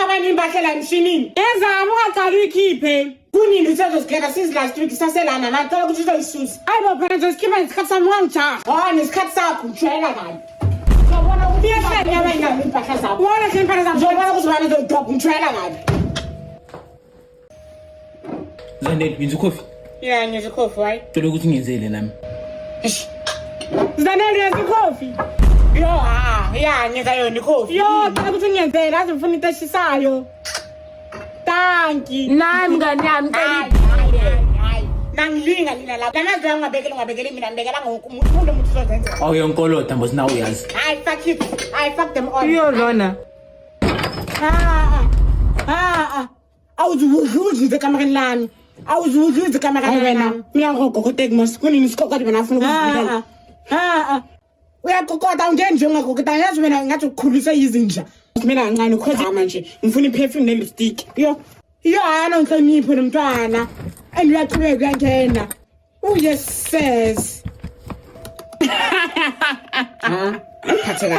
abanye imbahlela emshinini. Ezama ungaqala uyikhiphe. Kunini usezosikhetha since last week saselana ngicela ukuthi uzoyisusa. Hayibo phela ngizosikhipa ngesikhathi sami ungangijaha. Oh nesikhathi sakho ngitshela kabi. Ngiyabona ukuthi iyahlala yabayinalo impahla zakho. Ubona nje impahla zakho ngiyabona ukuthi bana ngidrop ngitshela kabi. Zanele wenza coffee. Yeah, ngenza coffee, right? Cela ukuthi ngiyenzele nami. Zanele yenza coffee. Yo, yeah, ngenza yona coffee. Yo, cela ukuthi ngiyenzele, azi ngifuna into eshisayo. Thank you. Nami ngani yami Nangilinga nina lapha. Namazi ungabekele mina ngibekela umuntu uzozenza. Awuyonkoloda mos nawe uyazi. Fuck it. Fuck them all. uyolona Awuzuzuze kamereni lami. Awuzuzuze kamereni wena. Ngiyakugogoteka mos kunini isikokode mina afuna ukuzibikela. Uyaqokoda ungeni nje ungagogota yazi wena ngathi ukukhulisa izinja. Mina kancane ukhoza manje ngifuna iperfume nelipstick. Yo ana ngihloniphe nomntwana. Andiyaqhubeka kuyangena. Yes says. Phatheka.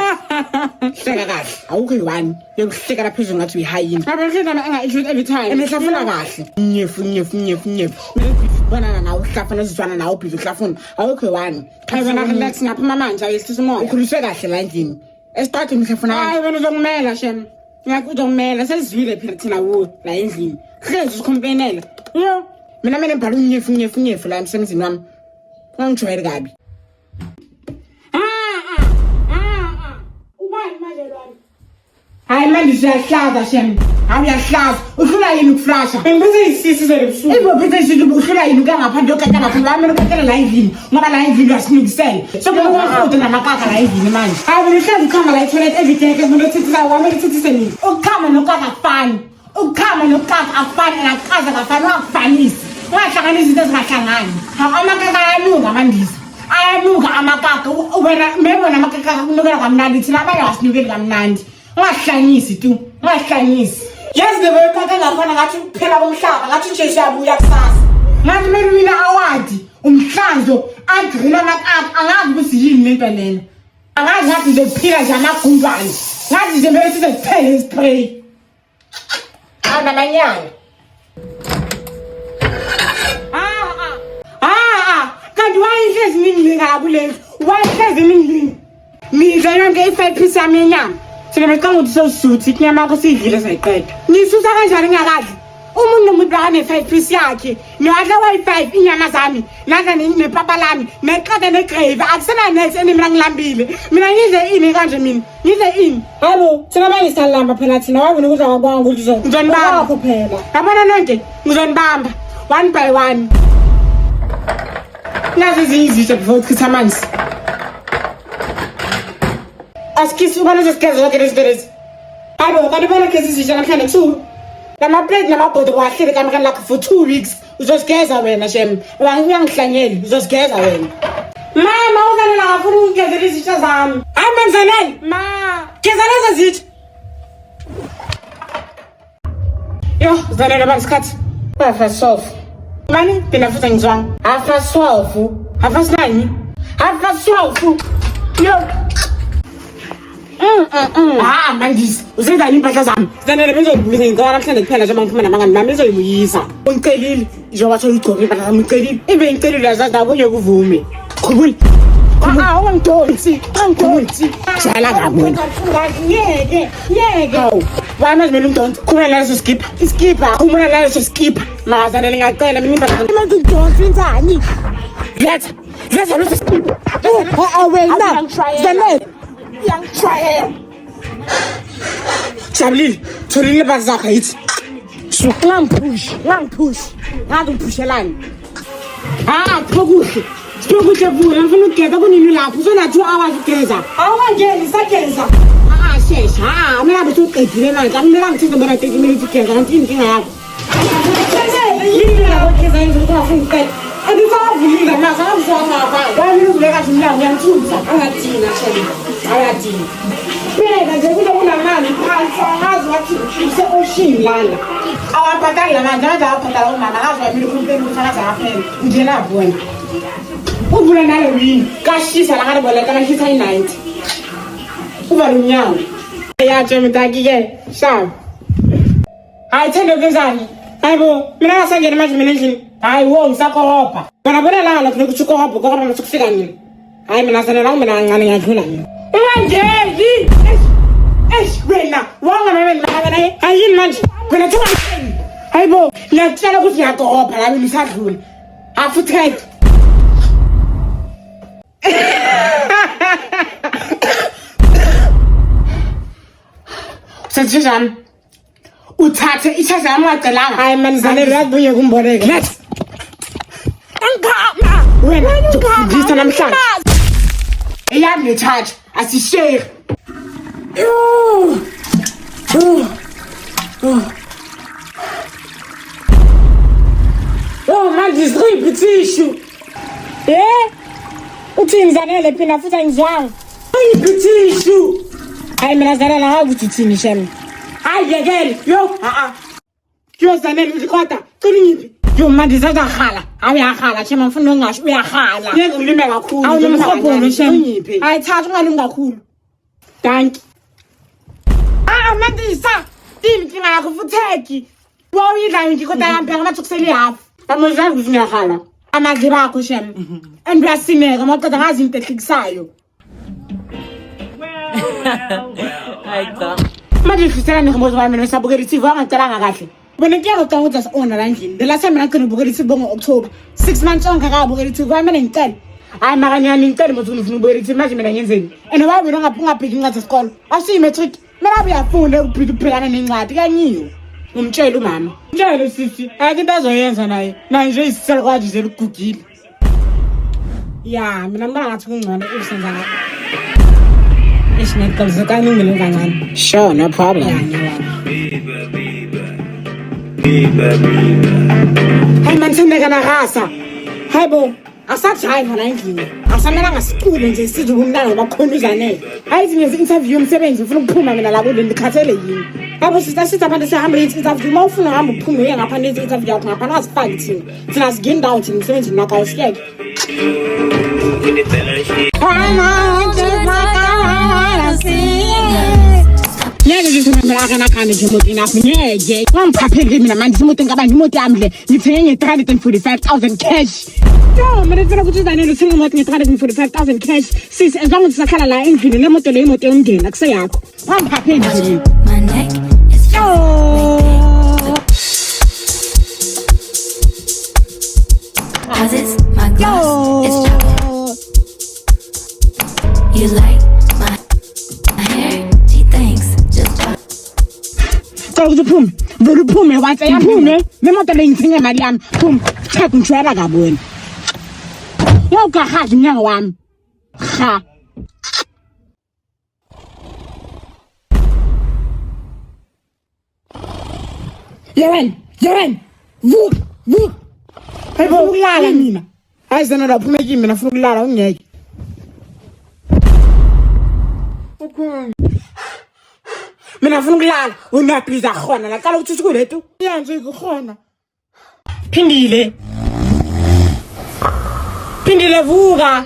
Hleka kahle. Awukho yiwani. Yokuhleka lapha phezulu ngathi uyihayini. Abafana enga-intrude every time. Emehlafuna kahle. Nyefu. Bana nawe uhlafuna sizwana nawe ubhizi uhlafuna. Awukho yiwani. Wena relax ngaphuma manje ayehlisa umoya. Ukhulise kahle la endlini. Esithathe ngihlafuna. Hayi wena uzongimela shem. Ngiyakuzongimela sesizwile phela thina wo la endlini. Hlezi usikhompenela. Yo. Mina mbhala unyefu la emsebenzini wami. Ungijwayele kabi. Ubani manje lwami? Hayi manje siyahlaza shem. Awuyahlaza. Uhlula yini ukuflasha? Ngibize isisi zebusuku. Ibobize isisi uhlula yini ngaphandle yokata ngaphandle wami lokatela la endlini. Ngoba la endlini yasinukisela. Sokuthi namakaka la endlini manje. Hayi wena uhlezi ukhamba la toilet every day ke umuntu uthithisa wami uthithise nini? Ukukhamba nokaka akufani. Ukukhamba nokaka akufani nakaza akufani wakufanisi. Ungahlanganisa izinto ezingahlangani. Amakaka ayanuka amandisa. Ayanuka amakaka. Wena mebona amakaka kunukela kamnandi thina abanye asinukeli kamnandi. Ungahlanyisi tu. Ungahlanyisi. Yazi lebo yakaka ngafana ngathi kuphela komhlaba ngathi nje siyabuya kusasa. Ngathi mina awadi umhlanzo adrila amakaka angazi ukuthi yini lento lena. Angazi ngathi nje kuphila nje amagundwane. Ngathi nje bese siphele spray. Namanyana. Kanti wayihlezi ningilinga kabulenzi. Wayihlezi ningilinga. Midla yonke i5 piece yami yenyama. Singabecanga ukuthi sewusuthi inyama yakho siyidlile sayiqeda. Ngisusa kanjani ngakadli? Umuntu nomuntu akane5 piece yakhe. Ngiwadla wayi5 inyama zami. Nadla nepapa lami. Neqada negrave. Akusena next mina ngilambile. Mina ngidle ini kanje mina? Ngidle ini? Hayibo, singabanye salamba phela thina wabona ukudla kwakho ukuthi ngizonibamba phela. Yabona nonke ngizonibamba one by one. Nazi izizwe before uchitha amanzi. Askisi ubona sesigeza zonke lezi zinto lezi. Hayibo, kanti ubona ke izizwe namhlanje kusuku. Lama plate namabhodo kwahlele kamereni lakho for 2 weeks. Uzosigeza wena shem. Uyangihlanyeli, uzosigeza wena. Mama, uzanela ngafuna ukugezela izitsha zami. Hayi manzanele. Ma, geza lezo zitsha. Yo, zanele basikhathi. Bafa sofu. Mani, phela futhi ngizwanga. Hafa 12. Hafa 9. Hafa 12. Yo. Mandisi. Usenza impahla zami. Zanele benzoyibuyisa ngicela namhlanje kuphela nje mangiphuma namangani bami benzoyibuyisa. Ungicelile. Njengoba soyigcoka impahla zami ungicelile. Ibe ngicelile yazazi nabo kuvume. Khubuli. Ungidonsi. Jala kabi wena. Yeke. Hawu. Wena manje ungidonsi. Khumula leso skipper. Iskipper. Khumula leso skipper. Mazanele ngicela mina impahla. Manje ungidonsi njani? Let's look skipper. Wena. Zanele. Young try. Jabulile, tholile bazakho yithi. Ngangiphush. Ngathi uphushelani. Phokuhle. Phokuhle vula, ngifuna ukugeza kunini lapho. Usona 2 hours ugeza. Awungangeni sageza. Shesha. Mina bethu uqedile manje. Amina ngithize mbona 30 minutes ugeza kanti inkinga yakho. Yini la ukugeza into afuna ukugeza. Andisavulile manje awuzwanga. Wena uzuleka kahle mina ngiyangithuza. Angathina shela. Ayathina. Phela nje kulo kunamali phansi angazi wathi use-ocean lana. Awabhatali manje awabhatala umama akazi mina ukumpela ukuthi akaze aphela. Njena bona. Uvula nalo yini? Kashisa la ngabe bona kashisa i90. Uva lo nyawo. Yatshe mntaki ke. Shaw. Hayi thende kwenzani? Hayibo, mina ngasangena manje mina endlini. Hayi wo ngisakoropa. Kana bona la lapho kuchukoropa kodwa mase kufika nini? Hayi mina sanela mina kancane ngiyadlula mina. Ungangeli. Wena, wanga mama ngibaka naye. Ayini manje? Wena thola. Hayibo, ngiyatshela ukuthi ngiyakoropa la mina usadlula. Afuthi Senzijani? Uthathe ichaza yami wacelanga. Hayi man zanele yabuye kumboleka. Let's. Angama. Wena ngizisa namhlanje. Eyami necharge asishare. Man this repetition. Uthini zanele phina futhi angizwanga. Repetition. Hayi mina zanele ukuthi uthini shame. Hayi yekele yo yo zanele uzikhota qiniphi yo manje zazahala awuyakhala shema ngifuna ungasho uyakhala yeke ngilime kakhulu awunomkhopho shema hayi thatha ungalimi kakhulu thank mandisa inkinga yakho futheki wawuyidla nje kodwa yampheka ngathi kusele half amazange ukuthi ngiyakhala amazi bakho shema andiyasineka maqeda ngazi into ehlikisayo Hayi cha. Manje ngifisela ngombozo wami nesabukela TV angacelanga kahle. Bona ngiyeke ucanga ukuthi asona la endlini. The last time ngaqina ubukela TV ngo-October. 6 months onke akabukela TV kwami mina ngicela. Hayi makanyani ngicela ukuthi ufuna ubukela TV manje mina ngiyenzeni. And why wena ungabheki incwadi zesikole? Asiyi matric. Mina uyafunda ukuphila ukuphekana nencwadi kanyiyo. Ngumtshela umama. Mtshele sisi, ayike into azoyenza naye. Naye nje isiselo kwaje nje ukugugile. Ya, mina ngibona ngathi kungcono usenza ngakho. Sure, no problem. Hey man, sendeka na rasa. Hey bo, asajayiva la endlini. Asamela ngasikule nje sizwe kumnanga bakhonuzane. Hayi zingenza interview umsebenzi ufuna ukuphuma mina la kule ndikhathele yini. Yabo sister abantu sihamba interview mawufuna uhamba uphume uye ngaphandle interview yakho ngaphandle asifaki thina. Thina sigini ndawo thina umsebenzi nakho awusikeke. Ngeke ngizimela kana kana nje imoto inaphi ngeke ngangiphaphele mina manje imoto engabanje imoto yami le ngithenge nge345,000 cash yo mina ngifuna ukuthi izanele uthenga imoto nge345,000 cash sis as long as sakhala la endlini le moto le imoto yomndeni akuseyakho ngangiphaphele nje my neck is my gloss is chocolate. You like my hair? She thinks just Pum, vele uphume wathi yaphume nemoto le ngithenga imali yami pum check ngishwela kabona yawugahazi unyanga wami ha Yeren vuk hayibo ukulala mina hayi zana laphume kimi mina funa ukulala ungeke mina funa ukulala unabiza khona la qala ukuthi kulethu yanje ikhona phindile vuka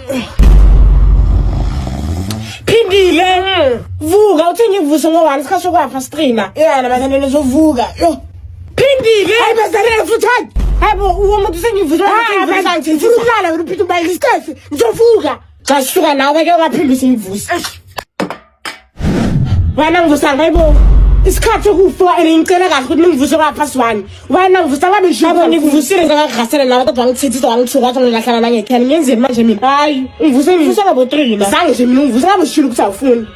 vuka uthi ngivuse ngowani isikhathi kwapha strina yena bazane lezovuka yo phindile hayi bazane futhi hayibo umuntu sengivuze ngivuse ukulala wena uphitha ubayile isikhathi ngizovuka xa sisuka nawe ke ungaphindisa ngivuse wena ngivusanga hayibo isikhathi ukufa ngicela kahle ukuthi ngivuse kwaphasi wani wena ngivusa ngabe shabo ngivusile ngakaghasela nawe kodwa ngithithisa ngangithuka ukuthi ngilahlala la ngekhaya ngiyenzeni manje mina hayi ngivuse ngabo 3 la zange nje mina ngivuse ngabo shilo ukuthi awufuni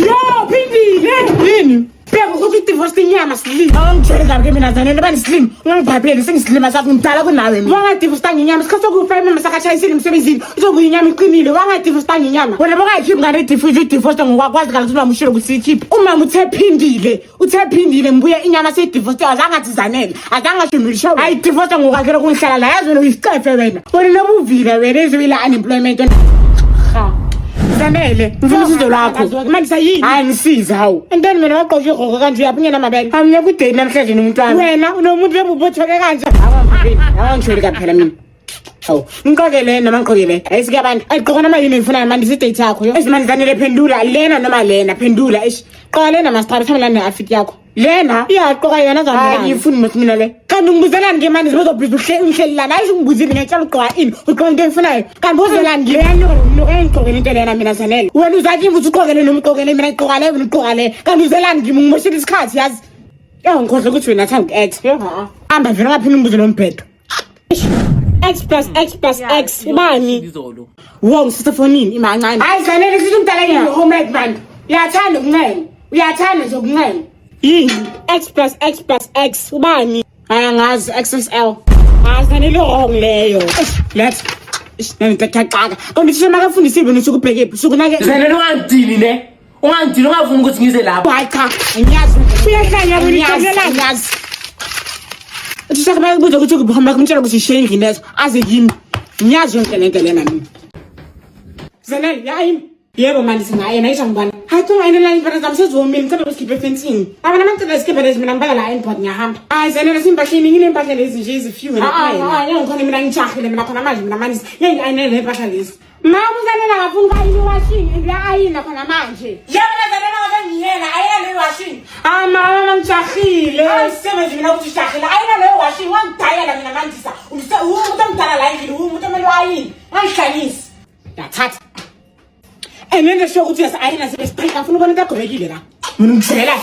yo phindile yini beka ukuthi divorce inyama slim angitshela ngabe mina zanele bani slim ungangibhabheli sengisilima sathi ngidala kunawe mina wangadivorce ngenyama isikhathi ukufa mama sakachayisile emsebenzini uzobuya inyama iqinile wangadivorce ngenyama wena bakayikhiphi ngane divorce ngokwazi kahle ukuthi umshilo kusikhiphi umama uthephindile mbuye inyama sedivorce azangathi zanele azangashumilisho hayi divorce ngokwakhe kungihlala la yazi wena uyisicefe wena nobuvile wena ezwila unemployment Zanele, ngifuna usizo lakho. Manje sayini? Hayi ngisiza hawu. Enteni mina waqoqa igogo kanje uyaphingena mabele. Amnye kudate namhlanje nomuntu wami. Wena unomuntu lebubothoke kanje. Awangishweli kaphela mina. Hawu, ngqokele noma ngqokele. Ayisike abantu. Ayiqokona manje ngifuna manje date yakho yo. Esimanje zanele phendula lena noma lena phendula. Qoqa lena masithatha samela ne-outfit yakho. Lena iyaqoqa yona zami. Ayifuni muthi mina le. Kanti ngibuzelani ke manje sizobhiza uhleli lana. Ayizungibuzile ngiyatshela uqoqa ini. Uqoqa into engifunayo. Kanti uzelani ngiyanyuka ngqokele into lena mina zanele. Wena uzathi ukuthi uqoqele noma uqoqele mina iqoqa le wena uqoqa le. Kanti uzelani ngimoshela isikhathi yazi. Ngikhohle ukuthi wena athanda uku-act. Hamba vele ngaphinde ngibuze lo mbhedo. X plus X plus X bani? Wow, sisafonini imancane. Hayi zanele sithi umdala yini homework man. Uyathanda ukuncela. Uyathanda nje ukuncela. Yini? X plus X plus X ubani? Hayi ngazi XXL. Hayi zanele wrong leyo. Let's ngitakaka. Konke sisho makafundisile nithi ukubheke usukunake. Zanele ungangidili ne. Ungangidili ungavumi ukuthi ngize lapha. Hayi cha, ngiyazi. Uyahlanya wena ngiyazi. Usisakaba ukuthi ukuhamba kumtshela ukuthi shame nginezo aze yini ngiyazi yonke lento lena mina Zanele yayi yebo manje singaye nayisha ngibana hayi ngayena la impela zami sezomile ngicela usikhiphe fencing abana amacela isikiphe lezi mina ngibala la airport ngiyahamba hayi Zanele simbahlini ngine impahla lezi nje ezifew na hayi ngikhona mina ngijahile mina khona manje yini ayinele le impahla lezi mama Zanele ngafuna ukayini washing ngiyayina khona manje yebo Zanele ngabe ngiyena ayina le washing mama ngijahile ayisebenzi mina ukuthi ngijahile ayina le washing wangidayela mina mandisa umuntu omdala la endlini umuntu omele wayini ngihlalisi yathatha enene sho ukuthi ayina sebesiqhika ufuna ukubona kagobekile la mina ngijela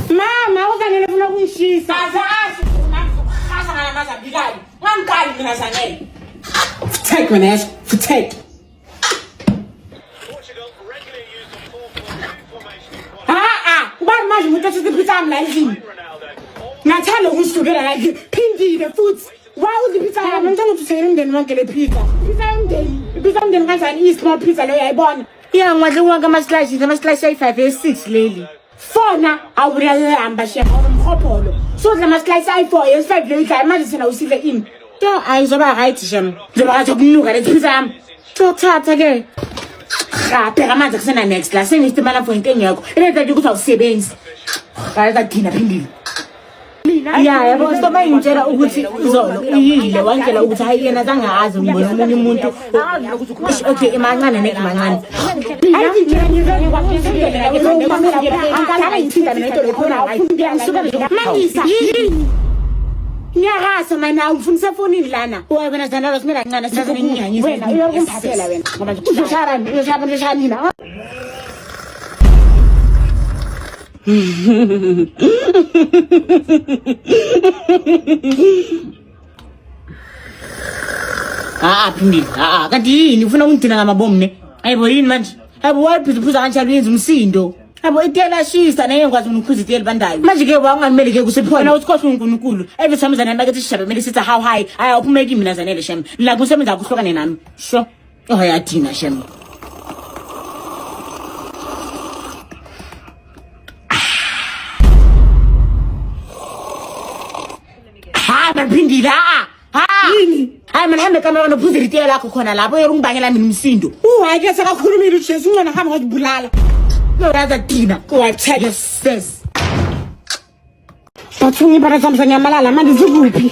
mama uZanele ufuna ukungishisa azazi mama ukhasa ngalamaza bikayo ngangikali mina Zanele take wena yazi take ubani manje umuntu othi pizza ami la endlini ngathanda ukusukela la phindile futhi wawu pizza yami ngicela ukuthi useyini umndeni wonke le pizza umndeni kanjani i-small pizza leyo yayibona iyangwadle wonke ama-slice ayi-5 ayi-6 leli fona awuriyahamba shefa umhopolo sodla ama-slice ayi-4 ayi-5 leyo idlayo manje sena usile ini to ayizoba right shem njengoba ngathi okunuka le pizza yami tothatha ke bheka manje kusena next la sengistimala for into engekho ileta nje ukuthi awusebenzi kayizadina phindile yabo soma ngitshela ukuthi uzolo uyile wangela ukuthi hayi yena zangazi ngibona umunye umuntu okay emancane nemancane ngiyakasa mana ufundisa fonini lana wena Zanele simela kancane sisazene ngiyanyisa wena uyaphathela wena ngoba nje uzoshara nina phindile kanti yini ufuna ungidina ngamabomu ne ayibo yini manje ayibo wayiphuza kanjalo yenza umsindo abo itela shisa naye ngikwazi ukuphuza itela bandayo manje ke wangameli ke kusephona uthi khohle uNkulunkulu every time Zanele makethi sishabe mele sithi how high uphumeki mina Zanele shem la kusebenza kuhlukane nami sho yadina shem phindile yini hayi mina hambe kamera nophuza itela lakho khona lapho yerungibangela mina umsindo hayi ke sakakhulumile uthi singcona hamba ngokubulala no rather dina kuwatheke sis bathungi para samsa nyamalala manje zikuphi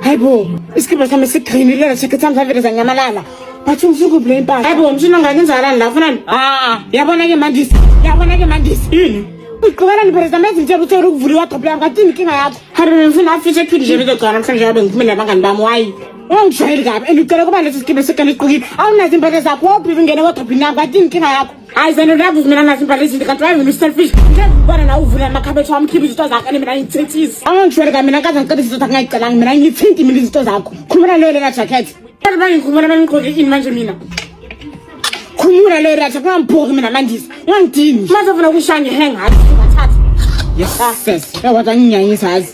hayibo isikipha sami sigreenile la cheke samsa vele zanyamalala bathungi zikuphi le impahla hayibo mshina ngakenzalani la ufuna yabona ke mandisi yini uqhubela ni president nje uthe ukuvuliwa qhubela ngathini inkinga yakho hari ngifuna afishe kid nje bezogcana namhlanje yabe ngiphumela abangani bami wayi ungijayeli kabi elicela kuba lesi sikibe sekele siqhukile awunazi impahla zakho wophi ngene kodwa yami ngathini inkinga yakho hayi Zanele yavuza mina nazi impahla lezi kanti wayi mina selfish nje ubona na uvula amakhabethe wami khipha izinto zakho mina ngithethisa angijwayeli kabi mina kaze ngiqedisa izinto zakho ngayicelanga mina ngithinti mina izinto zakho khulumela leyo lena jacket bangikhulumela bangiqhoke ini manje mina khulumela leyo ratha ngambhoki mina mandisi ngangidini manje ufuna ukushaya ngihang hathi ngathatha yes sis yawathi nginyanyisa azi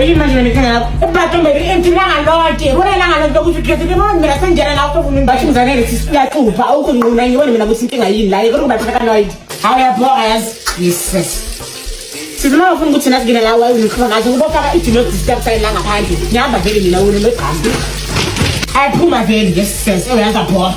yini manje ngikhala lapho ebhato ngeke entilanga lonke wena langa lonke ukuthi khethe ke manje mina senjela la ufuna ngibasho Zanele siyaxupha awukho ngqona ngibona mina ukuthi inkinga yini la yiko kubathatha kanoid hawu yabhoka yazi yes sizima ufuna ukuthi nasigina la wayi ngikho ngathi ngibofaka idino disturb sign la ngaphandle ngihamba vele mina wena megqambi ayiphuma vele yes sis oyaza bhoka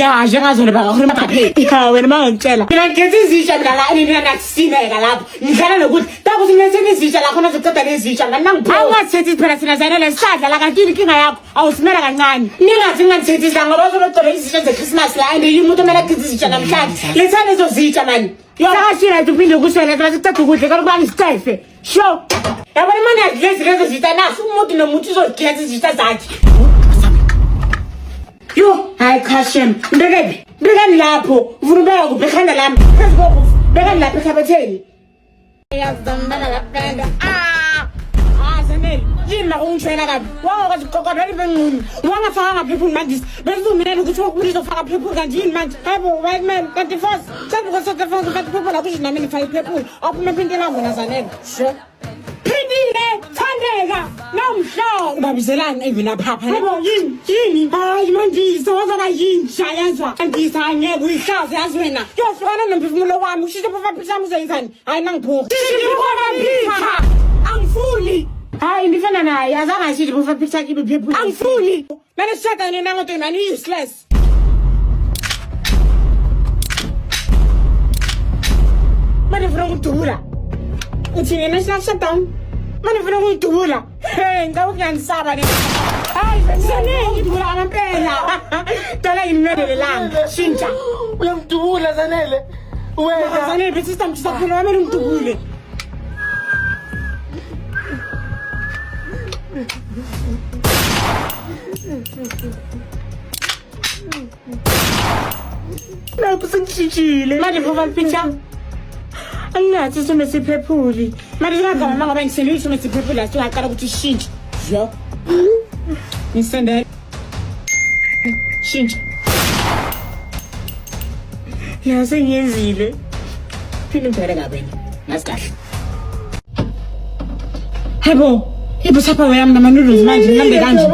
Ya njengazona bangakhuluma ngapheli. Ya wena mangitshela. Mina ngikhethe izisha mina la nina nakusineka lapho. Ngidlala nokuthi takuthi ngithethe izisha la khona ziceda lezisha ngani nangipho. Awungathethi phela sina zanele sisadla la kanti inkinga yakho awusimela kancane. Ningathi ngingathethisa ngoba uzolothola izisha zeChristmas la and umuntu omela khethe izisha namhlanje. Lethana ezo zisha man. Yakashira uphinde kuswele xa siceda ukudla kakuba ngistefe. Sho. Yabona imani yazilezi lezo zita naso umuntu nomuntu uzokhetha izisha zakhe. Yo, hayi Khashem. Mbekani lapho. Ufuna ukubeka ekhanda lami. Phezulu bekani lapha ekhabetheni. Yazambala lapha. Zanele. Yini la ungishela kabi? Wangakwazi ukuqoqoda ibengquni. Wangafaka ngaphezulu manje. Bezilungile ukuthi uzofaka phezulu kanti yini manje? Hayibo, white man, 31st. Sabuka South Africa kanti phezulu lapho nami ngifaka phezulu. Awuphuma phinde langu na Zanele. Sure. Phindile, Thandeka. Nomhlo ubabizelani evina phapha. Hayibo yini? Hayi manje sozoba yini? Shayazwa. Andisa angeke uyihlaze yazi wena. Yohlukana nomphefumulo wami. Ushishe phafa phisa muzayizani. Hayi nangiphoqa. Phisa. Angifuni. Hayi ndifana naye azange sithi phafa phisa kibe phephu. Angifuni. Manje sishada nina ngoto mani useless. Manje ufuna ukudubula. Uthi yena shutdown. Manje ufuna ukudubula. Hey, ngicela ukungisaba le. Hayi, Zanele ngidubula amampela. Dala imele langa. Shintsha. Uyamdubula Zanele. Wena Zanele bese sitamtshisa phela wamele ngidubule. Lapho sengishishile. Manje phofa picture. Angathi sona siphephuli. Manje ngagama manga bangisendele sona siphephuli la singaqala ukuthi shintshe. Yo. Ngisendele. Shintsha. Ya sengiyenzile. Phinde ngibheke kabe. Ngasikahle. Hayibo. Ibusapha weyami namanoodles manje ngihambe kanje.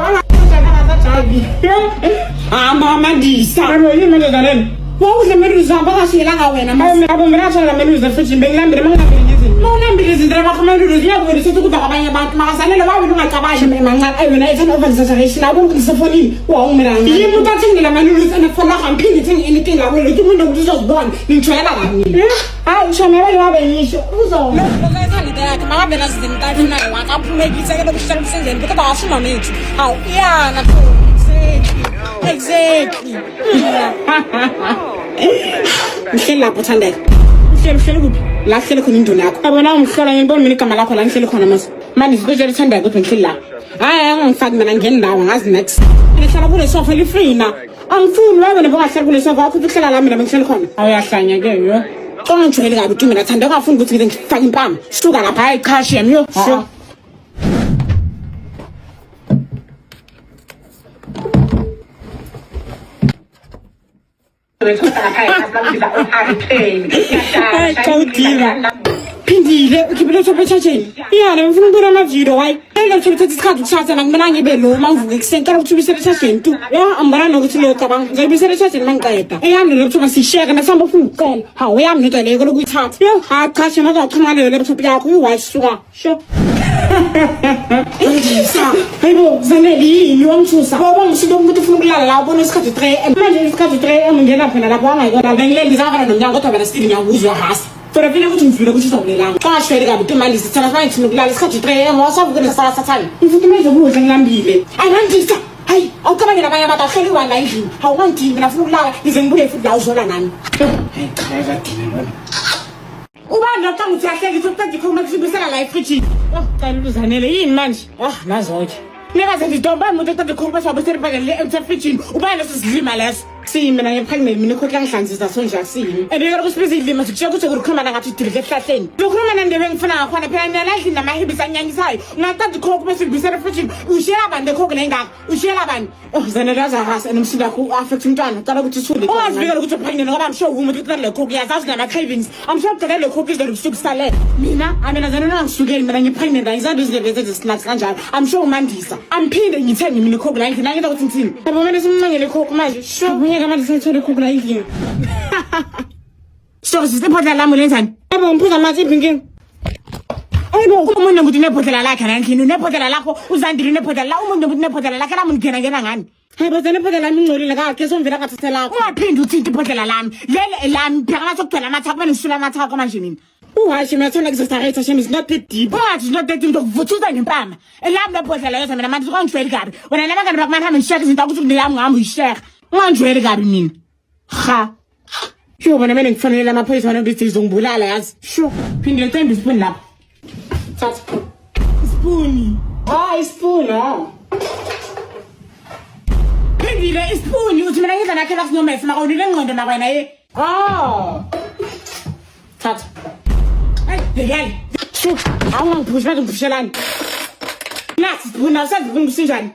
Mama ndisa. Hayibo yini manje Zanele? Wawudle noodles zamba kasiyelanga wena mama. Abo mina thola noodles futhi bengilambile mangilambile ngezini. Mawulambile izinto bakho noodles ngiyakuwela ukuthi ukudla kwabanye abantu makazanele wawe ungacabashi mancane ayona ethana oversaturation abo ngisefonini wawumela. Yini utathi ngila noodles enefona ngiphinde thengi anything la wena uthi umuntu uzozibona ngitshwela kamini. Hayi ushomela wabe ngisho uzona. Lokho yakhe makabe nazinto ayifuna wakaphumekisa ke lokushela umsenzeni kodwa awasima nithi. Hawu iyana exactly. Mhleli lapho Thandeka. Mhleli kuphi? La hleli khona induna yakho. Yabona ungihlola ngibona mina igama lakho la ngihleli khona mase. Manje ngizojela Thandeka ukuthi ngihleli la. Hayi angifaki mina ngendawo ngazi next. Ngihlala kule sofa lifree. Angifuni wewe nebongahlala kule sofa akho ukuhlala la mina bengihleli khona. Awuyahlanya ke yo. Ngijwayele kabi ukuthi mina Thandeka afuna ukuthi ngifake impama. Suka lapha hayi Khashem yo. Sho. Phindile ukhiphe laptop echajeni. Iyana ngifuna ukubona amavidiyo wayi. Ngeke uthathe isikhathi ukushatha nakumina ngibe lo mangivuke ekuseni ngicela ukuthi ubisele echajeni tu. Ya ambara nokuthi lo cabanga ngizobisele echajeni mangiqeda. Eyami laptop asisheka nasihamba ufuna ukucela. Hawu yami into leyo lokuyithatha. Yo ha Khashem azachuma leyo laptop yakho uyiwashi suka. Sho. Ngisa. Hayibo Zanele yini wamthusa. Ngoba ngisho ukuthi ufuna ukulala la ubona isikhathi 3 manje isikhathi 3 ngingena phela lapho angayikona ngilele ngizavana nomnyango kodwa bena still ngiyakuzwa hasa. Fora vile ukuthi ngivule ukuthi uzobulelanga. Xa shwele kabi imali sithana fana ngifuna ukulala isikhathi 3 wasavuke nesasa sathani. Ngifuna imali zokudla ngilambile. Ayandisa. Hayi awucabanga nabanye abantu ahleli wanga endlini. Awungangidingi mina ufuna ukulala ngize ngibuye futhi la uzola nami. Hayi cha yakadina. Ubani lo xa ngithi ahleli ukuthi uqeda ikhoma kusibisela la efridge. Kanti Zanele yini manje? Nazoke. Neka sengidomba umuntu eqeda ikhoma sabusela phakele efridge. Ubani lesidlima leso? Mina ngiphangile mina khokla ngihlanzisa sonja sini. Ebeka ukusibiza idlima sikushiya ukuthi ukukhuluma ngathi idilike ehlahleni. Lokhuluma nandebe ngifuna ngakhona phela mina la idlini namahibisa anyangisayo. Ngaqeda ikhokho bese ngibisela efridge. Ushiyela bande ikhokho lengaka. Ushiyela bani? Zanele azahasa nomsindo wakho affect umntwana. Cala ukuthi uthule. Ungazivikela ukuthi uphangile ngoba msho umuntu uqeda le khokho yazazi nama cravings. Amsho uqeda le khokho izolo kusukisale. Mina Zanele ngangisukeli mina ngiphangile la izandu izinto ezintsinathi kanjalo. Amsho umandisa. Amphinde ngithenge mina ikhokho la ngina ngeza ukuthi ngithini. Yabo mina simncengele ikhokho manje. Sho kama disayithole khokula yini so sisiphodla lami lenzani yebo ngiphuza amanzi ibhinking ayibo umuntu ngokuthi nephodlela lakhe nangini nephodlela lakho uzandile nephodlela la umuntu ngokuthi nephodlela lakhe lami ngena ngani Hey, but then I put a lamb in the case on the Ragatella. Who are pinned to think to put a lamb? Then a lamb, Piranha, Pelamata, and Sulamata, Comaginin. Who has she met an exaggeration is not that deep, but it's not that into Vututa and Pam. A lamb that put a letter and a man's own trade guard. When I never got back my hand and shakes and talks to the lamb, we share. One trade guard, mean. Ha. Sure, when I'm making funny, I'm a place one of these things on Bulalas. Sure, pin your time to spoon up. Spoony. Ah, spoon, oh. Pindi spoon, you to make it and I can have no mess. My only one, my way. Oh. Tat. Hey, sure, I want to push back to Pushalan. Last spoon outside the room, Susan.